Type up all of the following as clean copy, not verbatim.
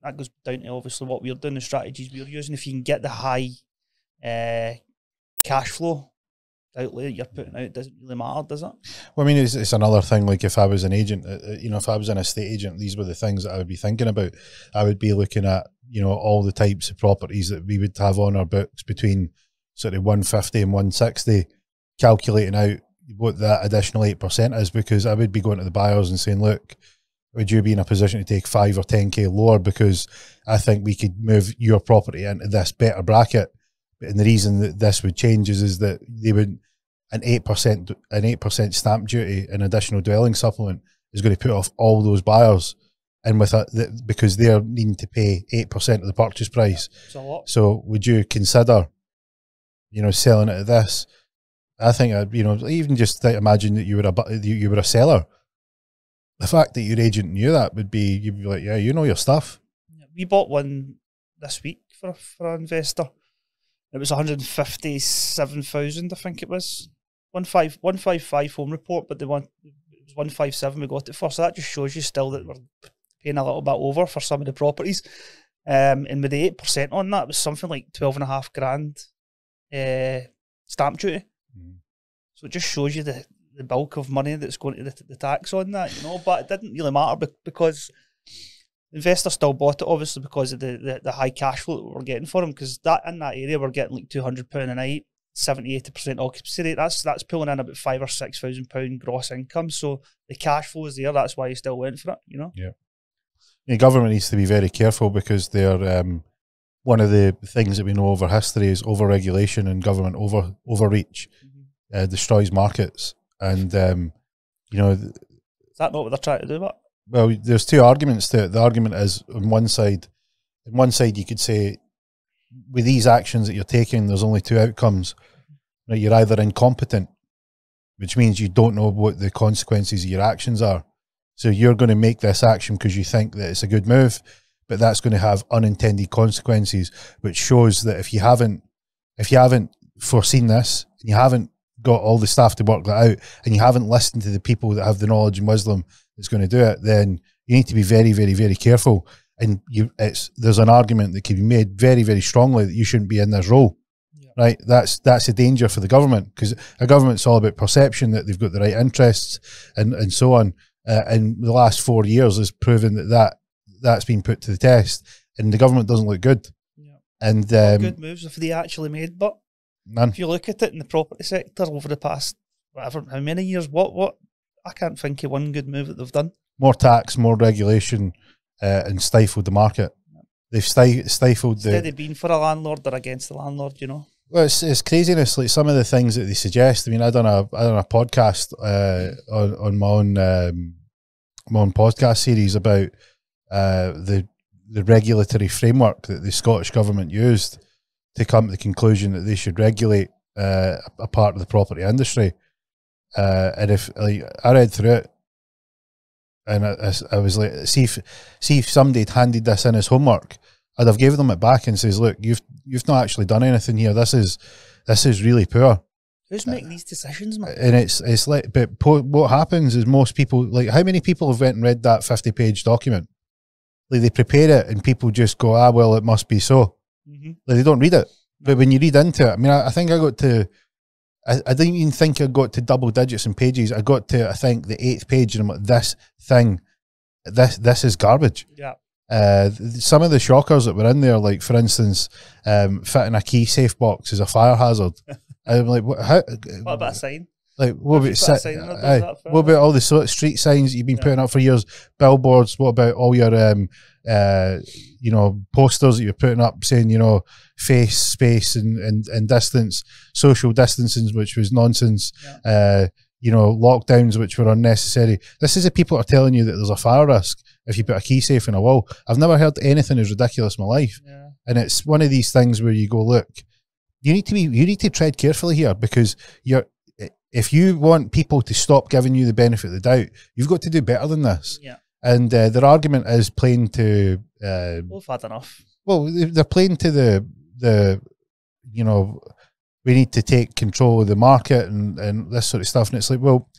that goes down to obviously what we're doing, the strategies we're using. If you can get the high cash flow outlay that you're putting out, it doesn't really matter, does it? Well, I mean, it's another thing. Like if I was an agent, you know, if I was an estate agent, these were the things that I would be thinking about. I would be looking at, you know, all the types of properties that we would have on our books between sort of 150 and 160, calculating out what that additional 8% is, because I would be going to the buyers and saying, look, would you be in a position to take 5 or 10k lower, because I think we could move your property into this better bracket. And the reason that this would change is that they would, an 8% stamp duty and additional dwelling supplement is going to put off all those buyers, and with because they're needing to pay 8% of the purchase price. It's a lot. So would you consider, you know, selling it at this? I think, you know, even just imagine that you were a seller. The fact that your agent knew that would be, you'd be like, yeah, you know your stuff. We bought one this week for an investor. It was 157,000, I think it was. 155 home report, but it was 157 we got it for. So that just shows you still that we're paying a little bit over for some of the properties. And with the 8% on that, it was something like 12.5 grand stamp duty. So it just shows you the bulk of money that's going to the tax on that, you know. But it didn't really matter because the investor still bought it, obviously, because of the high cash flow that we're getting for them. Because that in that area, we're getting like £200 a night, 70-80% occupancy rate. That's pulling in about £5,000 or £6,000 gross income. So the cash flow is there. That's why you still went for it, you know. Yeah. The government needs to be very careful, because they're one of the things that we know over history is over-regulation and government overreach destroys markets. And you know, is that not what they're trying to do? But well, there's two arguments to it. The argument is on one side you could say, with these actions that you're taking, there's only two outcomes. Right? You're either incompetent, which means you don't know what the consequences of your actions are. So you're going to make this action because you think that it's a good move, but that's going to have unintended consequences, which shows that if you haven't foreseen this, and you haven't got all the staff to work that out, and you haven't listened to the people that have the knowledge and wisdom that's going to do it, then you need to be very, very, very careful. And there's an argument that can be made very, very strongly that you shouldn't be in this role. Yeah. Right? That's a danger for the government, because a government's all about perception, that they've got the right interests and so on. And the last 4 years has proven that's been put to the test, and the government doesn't look good. Yeah. And good moves if they actually made, but none. If you look at it in the property sector over the past how many years, what I can't think of one good move that they've done. More tax, more regulation, and stifled the market. They've stifled Instead of being for a landlord, they're against the landlord, you know. Well, it's craziness. Like some of the things that they suggest. I mean, I done a podcast on my own podcast series about the regulatory framework that the Scottish government used to come to the conclusion that they should regulate a part of the property industry. And if I read through it, and I was like, see if somebody had handed this in as homework, I'd have given them it back and says, look, you've not actually done anything here. This is really poor. Who's making these decisions, man? And it's like, but what happens is most people, like, how many people have went and read that 50-page document? Like, they prepare it and people just go, well, it must be so. Mm-hmm. Like, they don't read it. But when you read into it, I mean, I think I got to, I didn't even think I got to double digits in pages. I got to, I think, the 8th page, and I'm like, this is garbage. Yeah. Some of the shockers that were in there, like, for instance, fitting a key safe box is a fire hazard. I'm like, what about a sign? Like, what about all the street signs that you've been putting up for years? Billboards. What about all your, you know, posters that you're putting up saying, you know, face, space, and distance, social distancing, which was nonsense. Yeah. You know, lockdowns, which were unnecessary. This is the people are telling you that there's a fire risk if you put a key safe in a wall. I've never heard anything as ridiculous in my life. Yeah. And it's one of these things where you go, look, you need to tread carefully here, because if you want people to stop giving you the benefit of the doubt, you've got to do better than this. Yeah. And their argument is playing to we've had enough. Well, they're playing to the you know, we need to take control of the market and this sort of stuff. And it's like, well,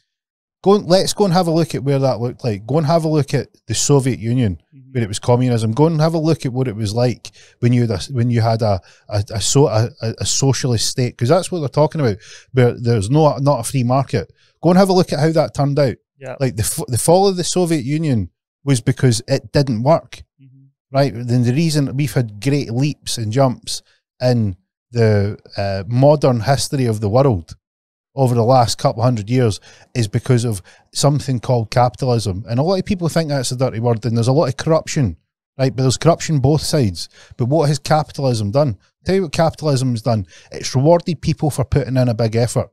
Let's go and have a look at where that looked like. Go and have a look at the Soviet Union, where it was communism. Go and have a look at what it was like when you had a socialist state, because that's what they're talking about. Where there's not a free market. Go and have a look at how that turned out. Yeah. Like the fall of the Soviet Union was because it didn't work, right? Then the reason we've had great leaps and jumps in the modern history of the world over the last couple 100 years is because of something called capitalism. And a lot of people think that's a dirty word, and there's a lot of corruption, right? But there's corruption both sides. But what has capitalism done? I'll tell you what capitalism has done. It's rewarded people for putting in a big effort,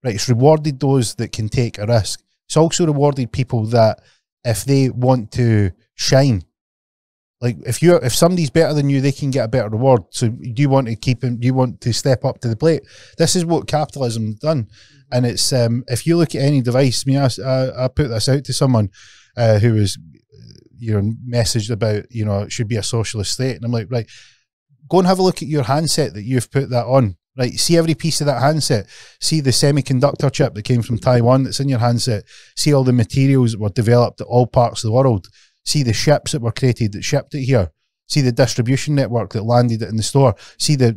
right? It's rewarded those that can take a risk. It's also rewarded people that if they want to shine, like if somebody's better than you, they can get a better reward. So do you want to keep him? Do you want to step up to the plate? This is what capitalism has done. And it's if you look at any device, I mean, I put this out to someone who was, messaged about, it should be a socialist state. And I'm like, right, go and have a look at your handset that you've put that on. Right, see every piece of that handset. See the semiconductor chip that came from Taiwan that's in your handset. See all the materials that were developed at all parts of the world. See the ships that were created that shipped it here. See the distribution network that landed it in the store. See the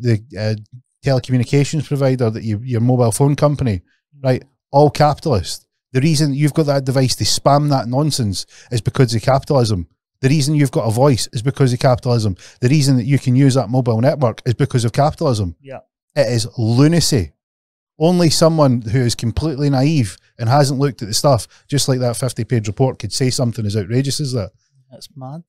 telecommunications provider that your mobile phone company, right? All capitalist. The reason you've got that device to spam that nonsense is because of capitalism. The reason you've got a voice is because of capitalism. The reason that you can use that mobile network is because of capitalism. Yeah. It is lunacy. Only someone who is completely naive and hasn't looked at the stuff, just like that 50-page report, could say something as outrageous as that. That's mad.